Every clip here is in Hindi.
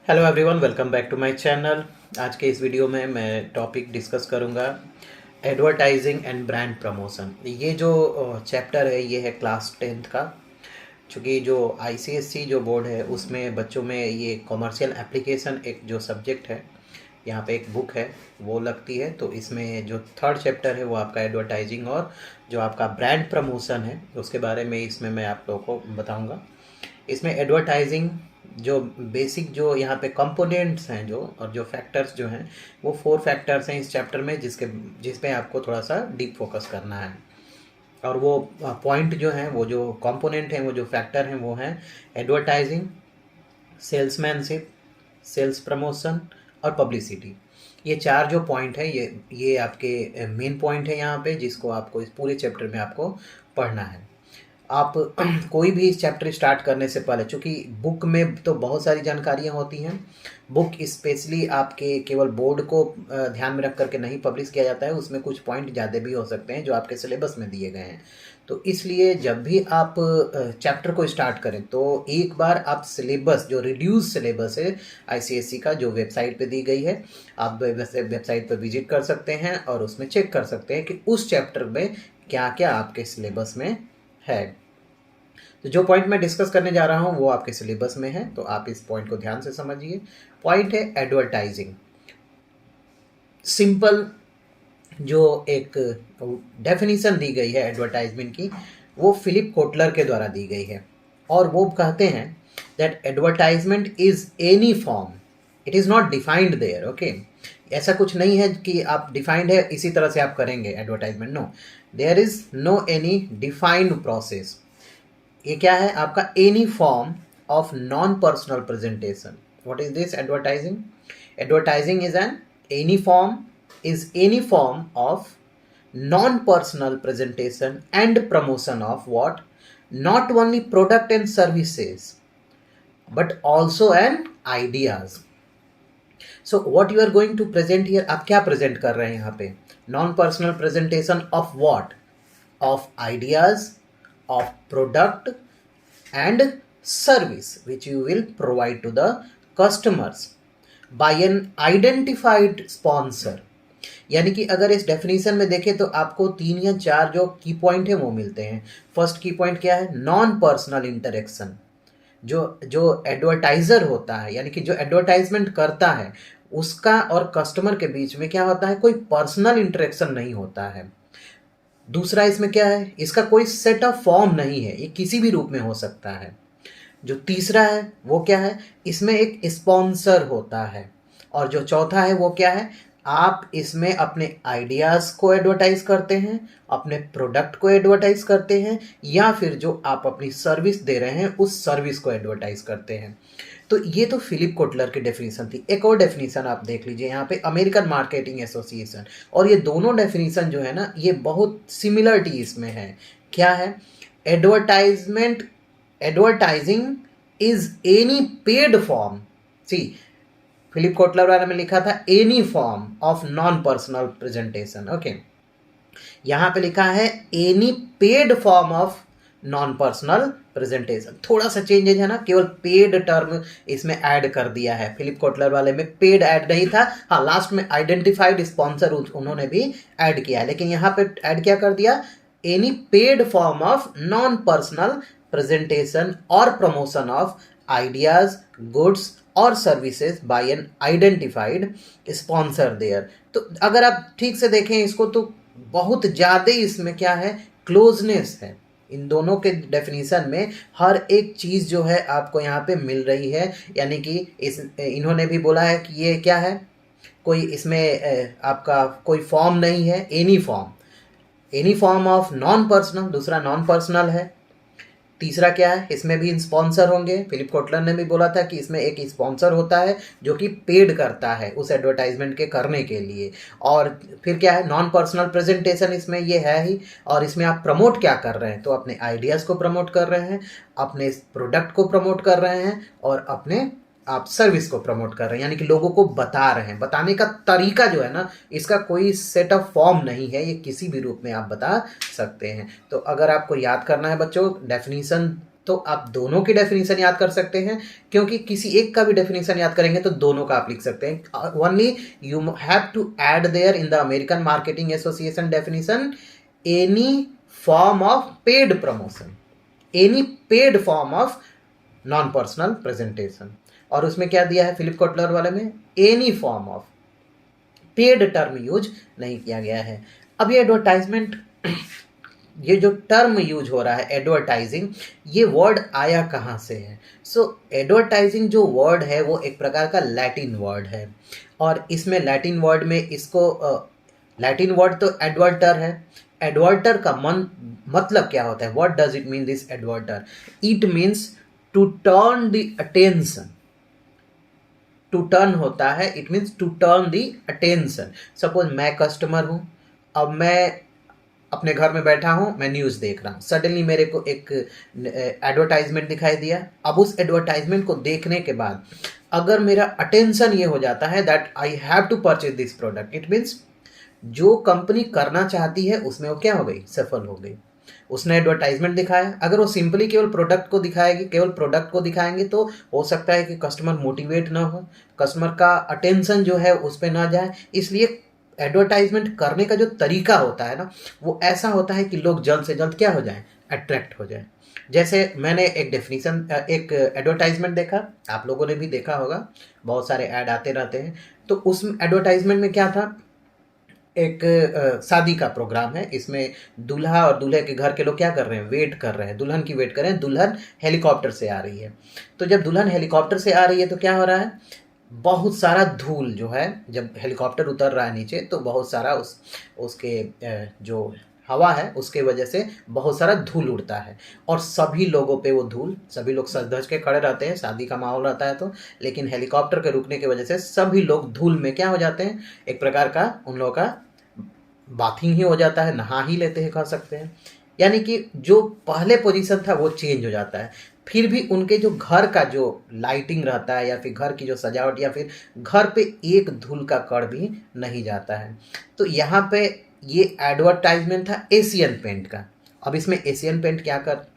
Hello everyone, welcome back to my channel. आज के इस वीडियो में मैं टॉपिक डिस्कस करूंगा एडवर्टाइजिंग एंड ब्रांड प्रमोशन। ये जो चैप्टर है ये है क्लास 10th का। चूँकि जो आईसीएससी जो बोर्ड है उसमें बच्चों में ये कॉमर्शियल एप्लीकेशन एक जो सब्जेक्ट है, यहाँ पे एक बुक है वो लगती है। तो इसमें जो थर्ड चैप्टर है वो आपका एडवर्टाइजिंग और जो आपका ब्रांड प्रमोशन है उसके बारे में इसमें मैं आप लोगों को बताऊँगा। इसमें एडवर्टाइजिंग जो बेसिक जो यहाँ पे कंपोनेंट्स हैं जो और जो फैक्टर्स जो हैं वो 4 फैक्टर्स हैं इस चैप्टर में, जिसमें आपको थोड़ा सा डीप फोकस करना है। और वो पॉइंट जो हैं, वो जो कंपोनेंट हैं, वो जो फैक्टर हैं वो हैं एडवर्टाइजिंग, सेल्समैनशिप, सेल्स प्रमोशन और पब्लिसिटी। ये 4 जो पॉइंट है ये आपके मेन पॉइंट है यहाँ पे, जिसको आपको इस पूरे चैप्टर में आपको पढ़ना है। आप कोई भी चैप्टर स्टार्ट करने से पहले, चूँकि बुक में तो बहुत सारी जानकारियाँ होती हैं, बुक स्पेशली आपके केवल बोर्ड को ध्यान में रख करके नहीं पब्लिश किया जाता है, उसमें कुछ पॉइंट ज़्यादा भी हो सकते हैं जो आपके सिलेबस में दिए गए हैं। तो इसलिए जब भी आप चैप्टर को स्टार्ट करें तो एक बार आप सिलेबस, जो रिड्यूस सिलेबस है आईसीएससी का, जो वेबसाइट पे दी गई है, आप वेबसाइट पर विजिट कर सकते हैं और उसमें चेक कर सकते हैं कि उस चैप्टर में क्या क्या आपके सिलेबस में है। तो जो पॉइंट मैं डिस्कस करने जा रहा हूँ वो आपके सिलेबस में है, तो आप इस पॉइंट को ध्यान से समझिए। पॉइंट है एडवर्टाइजिंग। सिंपल जो एक डेफिनेशन दी गई है एडवर्टाइजमेंट की, वो फिलिप कोटलर के द्वारा दी गई है। और वो कहते हैं that advertisement is any form, it is not defined there. Okay, ऐसा कुछ नहीं है कि आप डिफाइंड है इसी तरह से आप करेंगे advertisement. No, there is no any defined process. ये क्या है आपका? Any form of non personal presentation. What is this? Advertising. Advertising is an any form, is any form of non-personal presentation and promotion of what? Not only product and services but also an ideas. So what you are going to present here, आप क्या present कर रहे हैं यहाँ पे? Non-personal presentation of what? Of ideas, of product and service which you will provide to the customers by an identified sponsor. यानी कि अगर इस डेफिनेशन में देखें तो आपको 3 या 4 जो की पॉइंट है वो मिलते हैं। फर्स्ट की पॉइंट क्या है? Non personal interaction. जो एडवर्टाइजर होता है, यानी कि जो एडवर्टाइजमेंट करता है, उसका और कस्टमर के बीच में क्या होता है? कोई पर्सनल इंटरेक्शन नहीं होता है। दूसरा इसमें क्या है? इसका कोई सेट ऑफ फॉर्म नहीं है, ये किसी भी रूप में हो सकता है। जो तीसरा है वो क्या है? इसमें एक स्पॉन्सर होता है। और जो चौथा है वो क्या है? आप इसमें अपने आइडियाज़ को एडवर्टाइज करते हैं, अपने प्रोडक्ट को एडवर्टाइज करते हैं, या फिर जो आप अपनी सर्विस दे रहे हैं उस सर्विस को एडवर्टाइज करते हैं। तो ये तो फिलिप कोटलर की डेफिनेशन थी। एक और डेफिनेशन आप देख लीजिए यहाँ पे, अमेरिकन मार्केटिंग एसोसिएशन। और ये दोनों डेफिनेशन जो है ना, ये बहुत सिमिलरिटी इसमें है। क्या है? Advertisement, advertising is any paid form. See, Philip Kotler वाले में लिखा था any form of non personal presentation. Okay, यहाँ पे लिखा है any paid form of non personal presentation. थोड़ा सा चेंजेज है ना, केवल पेड टर्म इसमें ऐड कर दिया है। फिलिप कोटलर वाले में पेड ऐड नहीं था, हाँ लास्ट में आइडेंटिफाइड स्पॉन्सर उन्होंने भी ऐड किया है, लेकिन यहाँ पे ऐड क्या कर दिया? Any paid form of non personal presentation और प्रमोशन ऑफ आइडियाज, गुड्स और services by an identified sponsor there. तो अगर आप ठीक से देखें इसको तो बहुत ज़्यादा इसमें क्या है? क्लोजनेस है। इन दोनों के डेफिनेशन में हर एक चीज़ जो है आपको यहाँ पे मिल रही है। यानी कि इन्होंने भी बोला है कि ये क्या है? कोई इसमें आपका कोई फॉर्म नहीं है, any form, any form of non personal. दूसरा नॉन पर्सनल है। तीसरा क्या है? इसमें भी स्पॉन्सर होंगे। फिलिप कोटलर ने भी बोला था कि इसमें एक स्पॉन्सर होता है जो कि पेड करता है उस एडवर्टाइजमेंट के करने के लिए। और फिर क्या है? नॉन पर्सनल प्रेजेंटेशन इसमें ये है ही। और इसमें आप प्रमोट क्या कर रहे हैं? तो अपने आइडियाज़ को प्रमोट कर रहे हैं, अपने प्रोडक्ट को प्रमोट कर रहे हैं और अपने आप सर्विस को प्रमोट कर रहे हैं, यानी कि लोगों को बता रहे हैं। बताने का तरीका जो है ना, इसका कोई सेट ऑफ फॉर्म नहीं है, ये किसी भी रूप में आप बता सकते हैं। तो अगर आपको याद करना है बच्चों, डेफिनेशन तो आप दोनों की डेफिनेशन याद कर सकते हैं, क्योंकि किसी एक का भी डेफिनेशन याद करेंगे तो दोनों का आप लिख सकते हैं। Only you have to add there in the American marketing association definition any form of paid promotion, any paid form of non personal presentation. और उसमें क्या दिया है फिलिप कोटलर वाले में, any form of paid term use नहीं किया गया है। अब ये एडवर्टाइजमेंट, ये जो टर्म यूज हो रहा है एडवर्टाइजिंग, ये वर्ड आया कहाँ से है? सो एडवर्टाइजिंग जो वर्ड है वो एक प्रकार का लैटिन वर्ड है, और इसमें लैटिन वर्ड में इसको लैटिन वर्ड तो एडवर्टर है। एडवर्टर का मतलब क्या होता है? What does it mean this advert? It means to turn the attention. To turn होता है, it means to turn the attention. Suppose मैं कस्टमर हूँ, अब मैं अपने घर में बैठा हूँ, मैं न्यूज़ देख रहा हूँ, सडनली मेरे को एक एडवर्टाइजमेंट दिखाई दिया। अब उस एडवर्टाइजमेंट को देखने के बाद अगर मेरा अटेंशन ये हो जाता है that I have to purchase this product, it means जो कंपनी करना चाहती है उसमें वो क्या हो गई? सफल हो गई। उसने एडवर्टाइजमेंट दिखाया, अगर वो सिंपली केवल प्रोडक्ट को दिखाएगी, केवल प्रोडक्ट को दिखाएंगे तो हो सकता है कि कस्टमर मोटिवेट ना हो, कस्टमर का अटेंशन जो है उस पर ना जाए। इसलिए एडवर्टाइजमेंट करने का जो तरीका होता है ना, वो ऐसा होता है कि लोग जल्द से जल्द क्या हो जाएं? अट्रैक्ट हो जाए। जैसे मैंने एक डेफिनेशन, एक एडवर्टाइजमेंट देखा, आप लोगों ने भी देखा होगा, बहुत सारे ऐड आते रहते हैं। तो उस एडवर्टाइजमेंट में क्या था? एक शादी का प्रोग्राम है, इसमें दूल्हा और दूल्हे के घर के लोग क्या कर रहे हैं? वेट कर रहे हैं, दुल्हन की वेट कर रहे हैं। दुल्हन हेलीकॉप्टर से आ रही है, तो जब दुल्हन हेलीकॉप्टर से आ रही है तो क्या हो रहा है? बहुत सारा धूल जो है, जब हेलीकॉप्टर उतर रहा है नीचे तो बहुत सारा उसके जो हवा है उसके वजह से बहुत सारा धूल उड़ता है, और सभी लोगों पे वो धूल, सभी लोग सज धज के खड़े रहते हैं, शादी का माहौल रहता है तो, लेकिन हेलीकॉप्टर के रुकने की वजह से सभी लोग धूल में क्या हो जाते हैं? एक प्रकार का उन लोगों का बाथिंग ही हो जाता है, नहा ही लेते हैं कह सकते हैं। यानी कि जो पहले पोजीशन था वो चेंज हो जाता है। फिर भी उनके जो घर का जो लाइटिंग रहता है या फिर घर की जो सजावट या फिर घर पे एक धूल का कण भी नहीं जाता है। तो यहाँ पे ये एडवर्टाइजमेंट था एशियन पेंट का। अब इसमें एशियन पेंट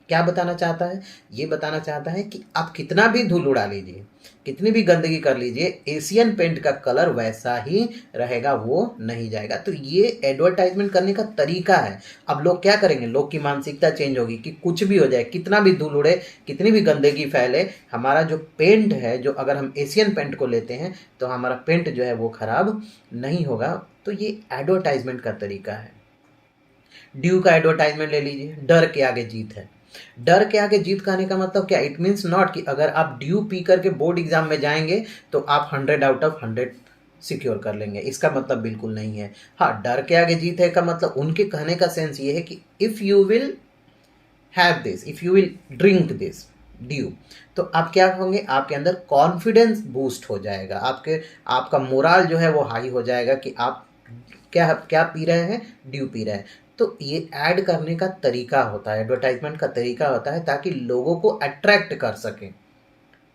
क्या बताना चाहता है? ये बताना चाहता है कि आप कितना भी धूल उड़ा लीजिए, कितनी भी गंदगी कर लीजिए, एशियन पेंट का कलर वैसा ही रहेगा, वो नहीं जाएगा। तो ये एडवर्टाइजमेंट करने का तरीका है। अब लोग क्या करेंगे? लोग की मानसिकता चेंज होगी कि कुछ भी हो जाए, कितना भी धूल उड़े, कितनी भी गंदगी फैले, हमारा जो पेंट है, जो अगर हम एशियन पेंट को लेते हैं तो हमारा पेंट जो है वो खराब नहीं होगा। तो ये एडवर्टाइजमेंट का तरीका है। ड्यू का एडवर्टाइजमेंट ले लीजिए, डर के आगे जीत है। डर के आगे जीत कहने का मतलब क्या? इट मीन्स नॉट कि अगर आप ड्यू पी करके बोर्ड एग्जाम में जाएंगे तो आप 100 आउट ऑफ 100 सिक्योर कर लेंगे, इसका मतलब बिल्कुल नहीं है। हाँ, डर के आगे जीत है का मतलब उनके कहने का सेंस ये है कि if you will have this, if you will drink this due, तो आप क्या होंगे? आपके अंदर कॉन्फिडेंस बूस्ट हो जाएगा, आपका मोरल जो है वो हाई हो जाएगा कि आप क्या क्या पी रहे हैं? ड्यू पी रहे हैं। तो ये ऐड करने का तरीका होता है, एडवर्टाइजमेंट का तरीका होता है, ताकि लोगों को अट्रैक्ट कर सकें।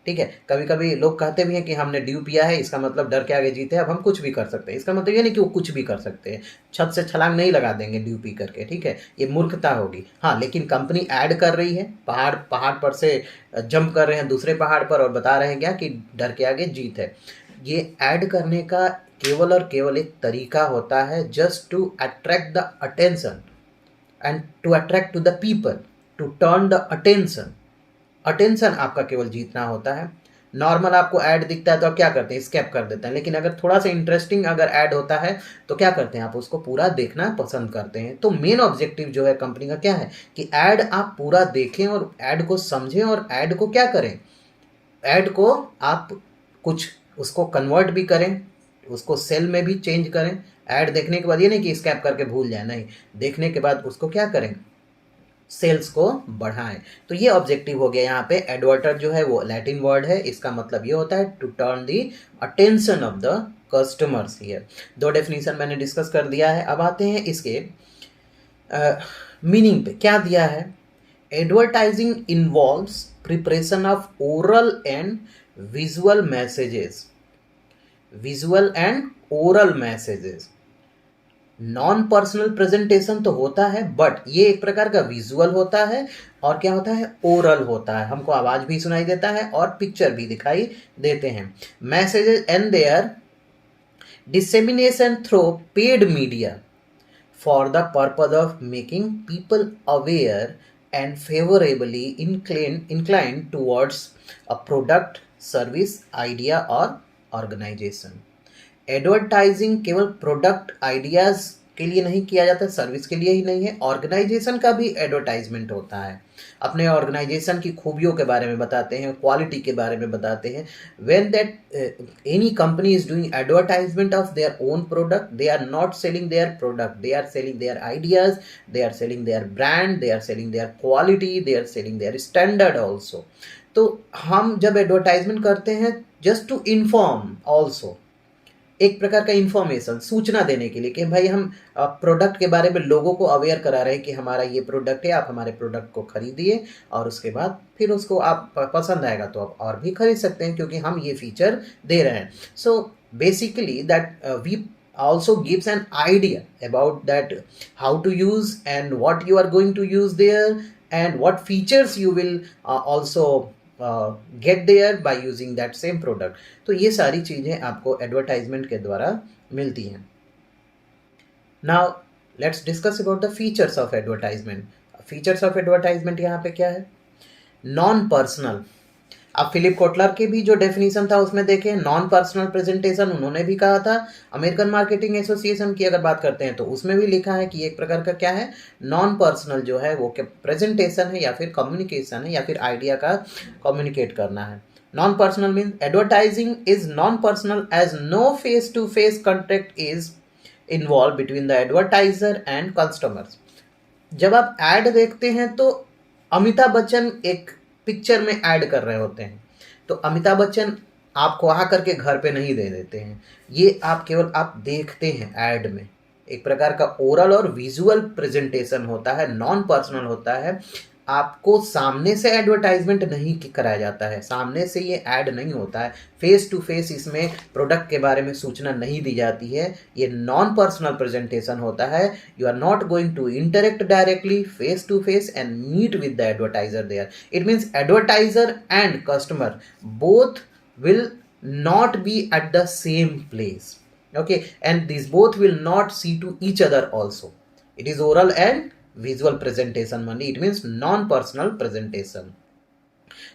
ठीक है, कभी कभी लोग कहते भी हैं कि हमने ड्यू पिया है, इसका मतलब डर के आगे जीते, अब हम कुछ भी कर सकते हैं। इसका मतलब ये नहीं कि वो कुछ भी कर सकते हैं, छत से छलांग नहीं लगा देंगे ड्यू पी करके, ठीक है, ये मूर्खता होगी। हाँ, लेकिन कंपनी ऐड कर रही है, पहाड़ पर से जंप कर रहे हैं दूसरे पहाड़ पर और बता रहे हैं क्या? कि डर के आगे जीत है। ये ऐड करने का केवल और केवल एक तरीका होता है, just to attract the attention and to attract to the people, to turn the attention. Attention आपका केवल जीतना होता है। नॉर्मल आपको ऐड दिखता है तो आप क्या करते हैं? स्किप कर देते हैं। लेकिन अगर थोड़ा सा इंटरेस्टिंग अगर ऐड होता है तो क्या करते हैं? आप उसको पूरा देखना पसंद करते हैं। तो मेन ऑब्जेक्टिव जो है कंपनी का क्या है कि ऐड आप पूरा देखें और ऐड को समझें, और ऐड को क्या करें? ऐड को आप कुछ उसको कन्वर्ट भी करें, उसको सेल में भी चेंज करें। ऐड देखने के बाद ये नहीं कि स्कैप करके भूल जाए, नहीं, देखने के बाद उसको क्या करें? सेल्स को बढ़ाएं। तो ये ऑब्जेक्टिव हो गया। यहाँ पे एडवर्टर जो है वो लैटिन वर्ड है, इसका मतलब ये होता है to turn the attention of the customers here. दो डेफिनेशन मैंने डिस्कस कर दिया है। अब आते हैं इसके मीनिंग पे। क्या दिया है? Advertising involves preparation of oral and visual messages, visual and oral messages. Non personal presentation तो होता है, बट ये एक प्रकार का विजुअल होता है और क्या होता है, ओरल होता है। हमको आवाज भी सुनाई देता है और पिक्चर भी दिखाई देते हैं। Messages and their dissemination through paid media for the purpose of making people aware and favorably inclined towards a product, service, idea or organization। Advertising केवल प्रोडक्ट आइडियाज के लिए नहीं किया जाता, सर्विस के लिए ही नहीं है, ऑर्गेनाइजेशन का भी एडवर्टाइजमेंट होता है। अपने ऑर्गेनाइजेशन की खूबियों के बारे में बताते हैं, क्वालिटी के बारे में बताते हैं। When that any company is doing advertisement of their own product, they are not selling their product, they are selling their ideas, they are selling their brand, they are selling their quality, they are selling their standard also. तो हम जब एडवर्टाइजमेंट करते हैं जस्ट टू इन्फॉर्म ऑल्सो, एक प्रकार का इंफॉर्मेशन, सूचना देने के लिए कि भाई हम प्रोडक्ट के बारे में लोगों को अवेयर करा रहे हैं कि हमारा ये प्रोडक्ट है, आप हमारे प्रोडक्ट को खरीदिए और उसके बाद फिर उसको आप पसंद आएगा तो आप और भी खरीद सकते हैं क्योंकि हम ये फीचर दे रहे हैं। So basically that we also gives an idea about that how to use and what you are going to use there and what features you will also get there by using that same product। तो ये सारी चीज़ें आपको एडवर्टाइजमेंट के द्वारा मिलती हैं। Now let's discuss about the features of advertisement. Features of advertisement यहाँ पे क्या है, नॉन पर्सनल। अब फिलिप कोटलर की भी जो डेफिनेशन था उसमें देखें, नॉन पर्सनल प्रेजेंटेशन उन्होंने भी कहा था। अमेरिकन मार्केटिंग एसोसिएशन की अगर बात करते हैं तो उसमें भी लिखा है कि एक प्रकार का क्या है, नॉन पर्सनल जो है वो क्या प्रेजेंटेशन है या फिर कम्युनिकेशन है या फिर आइडिया का कम्युनिकेट करना है। Non personal means advertising is non personal as no face to face contact is involve between the advertiser and customers. जब आप ऐड देखते हैं तो अमिताभ बच्चन एक पिक्चर में ऐड कर रहे होते हैं, तो अमिताभ बच्चन आपको आ करके घर पे नहीं दे देते हैं, ये आप केवल आप देखते हैं ऐड में। एक प्रकार का ओरल और विजुअल प्रेजेंटेशन होता है, नॉन पर्सनल होता है। आपको सामने से एडवर्टाइजमेंट नहीं कराया जाता है, सामने से ये ऐड नहीं होता है, फेस टू फेस इसमें प्रोडक्ट के बारे में सूचना नहीं दी जाती है। ये नॉन पर्सनल प्रेजेंटेशन होता है। You are not going to interact directly face to face and meet with the advertiser there. It means advertiser and customer both will not be at the same place, okay, and these both will not see to each other also. It is oral and visual presentation only, it means non personal presentation।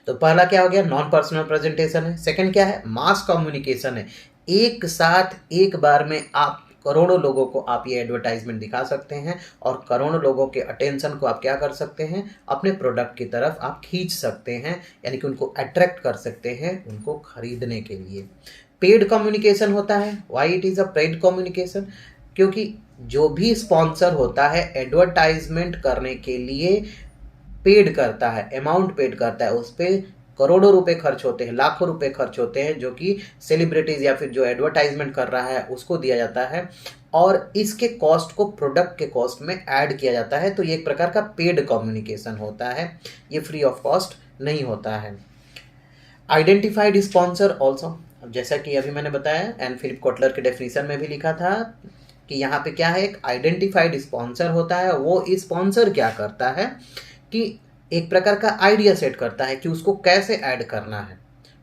तो पहला क्या हो गया, नॉन पर्सनल प्रेजेंटेशन है। सेकंड क्या है, मास कम्युनिकेशन है। एक साथ एक बार में आप करोड़ों लोगों को आप ये एडवर्टाइजमेंट दिखा सकते हैं और करोड़ों लोगों के अटेंशन को आप क्या कर सकते हैं, अपने प्रोडक्ट की तरफ आप खींच सकते हैं, यानी कि उनको अट्रैक्ट कर सकते हैं उनको खरीदने के लिए। पेड कम्युनिकेशन होता है। Why it is a paid communication, क्योंकि जो भी स्पॉन्सर होता है एडवर्टाइजमेंट करने के लिए पेड करता है, अमाउंट पेड करता है, उस पर करोड़ों रुपए खर्च होते हैं, लाखों रुपए खर्च होते हैं, जो कि सेलिब्रिटीज या फिर जो एडवर्टाइजमेंट कर रहा है उसको दिया जाता है और इसके कॉस्ट को प्रोडक्ट के कॉस्ट में ऐड किया जाता है। तो ये एक प्रकार का पेड कम्युनिकेशन होता है, ये फ्री ऑफ कॉस्ट नहीं होता है। आइडेंटिफाइड स्पॉन्सर ऑल्सो, जैसा कि अभी मैंने बताया एंड फिलिप कोटलर के डेफिनेशन में भी लिखा था कि यहाँ पे क्या है, एक आइडेंटिफाइड स्पॉन्सर होता है। वो स्पॉन्सर क्या करता है कि एक प्रकार का आइडिया सेट करता है कि उसको कैसे ऐड करना है,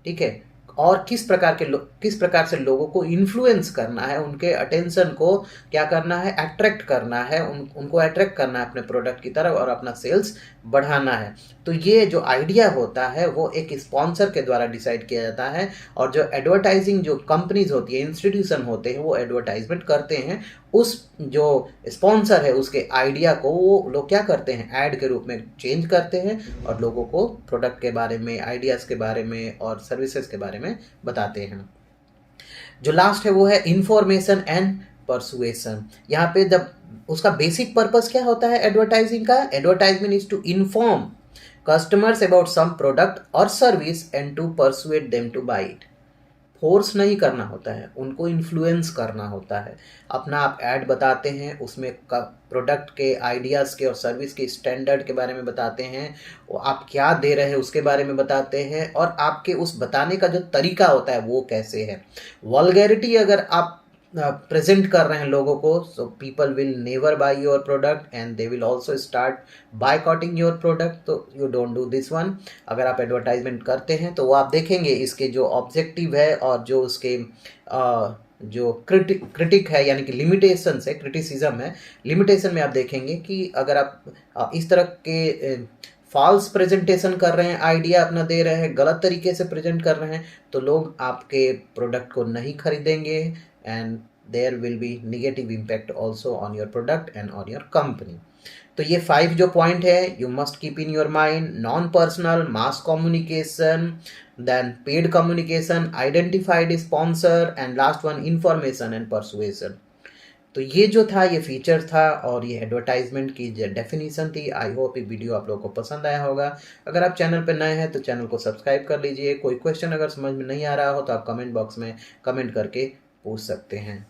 ठीक है, और किस प्रकार से लोगों को इन्फ्लुएंस करना है, उनके अटेंशन को क्या करना है, अट्रैक्ट करना है, उनको अट्रैक्ट करना है अपने प्रोडक्ट की तरफ और अपना सेल्स बढ़ाना है। तो ये जो आइडिया होता है वो एक स्पॉन्सर के द्वारा डिसाइड किया जाता है और जो एडवर्टाइजिंग जो कंपनीज होती है, इंस्टीट्यूशन होते हैं, वो एडवर्टाइजमेंट करते हैं, उस जो स्पॉन्सर है उसके आइडिया को वो लोग क्या करते हैं, ऐड के रूप में चेंज करते हैं और लोगों को प्रोडक्ट के बारे में, आइडियाज़ के बारे में और सर्विसेज के बारे में बताते हैं। जो लास्ट है वो है इंफॉर्मेशन एंड परसुएशन। यहाँ पे जब उसका बेसिक पर्पस क्या होता है एडवर्टाइजिंग का, advertisement is to inform customers about some product और service and to persuade them to buy it. Force नहीं करना होता है, उनको इन्फ्लुएंस करना होता है। अपना आप ऐड बताते हैं, उसमें प्रोडक्ट के आइडियाज़ के और सर्विस के स्टैंडर्ड के बारे में बताते हैं, वो आप क्या दे रहे हैं उसके बारे में बताते हैं और आपके उस बताने का जो तरीका होता है वो कैसे है। वल्गैरिटी अगर आप प्रेजेंट कर रहे हैं लोगों को, so people will never buy your product and they will also start boycotting your product. तो you don't do this one. अगर आप एडवर्टाइजमेंट करते हैं तो वो आप देखेंगे इसके जो ऑब्जेक्टिव है और जो उसके जो क्रिटिक है यानी कि लिमिटेशंस है, क्रिटिसिज्म है, लिमिटेशन में आप देखेंगे कि अगर आप इस तरह के फॉल्स प्रेजेंटेशन कर रहे हैं, आइडिया अपना दे रहे हैं, गलत तरीके से प्रेजेंट कर रहे हैं, तो लोग आपके प्रोडक्ट को नहीं खरीदेंगे and there will be negative impact also on your product and on your company. तो ये 5 जो पॉइंट है you must keep in your mind: non personal, mass communication, then paid communication, identified sponsor and last one information and persuasion. तो ये जो था ये फीचर था और ये एडवर्टाइजमेंट की जो डेफिनेशन थी। आई होप ये वीडियो आप लोगों को पसंद आया होगा। अगर आप चैनल पर नए हैं तो चैनल को सब्सक्राइब कर लीजिए। कोई क्वेश्चन अगर समझ में नहीं आ रहा हो तो आप कमेंट बॉक्स में कमेंट करके पूछ सकते हैं।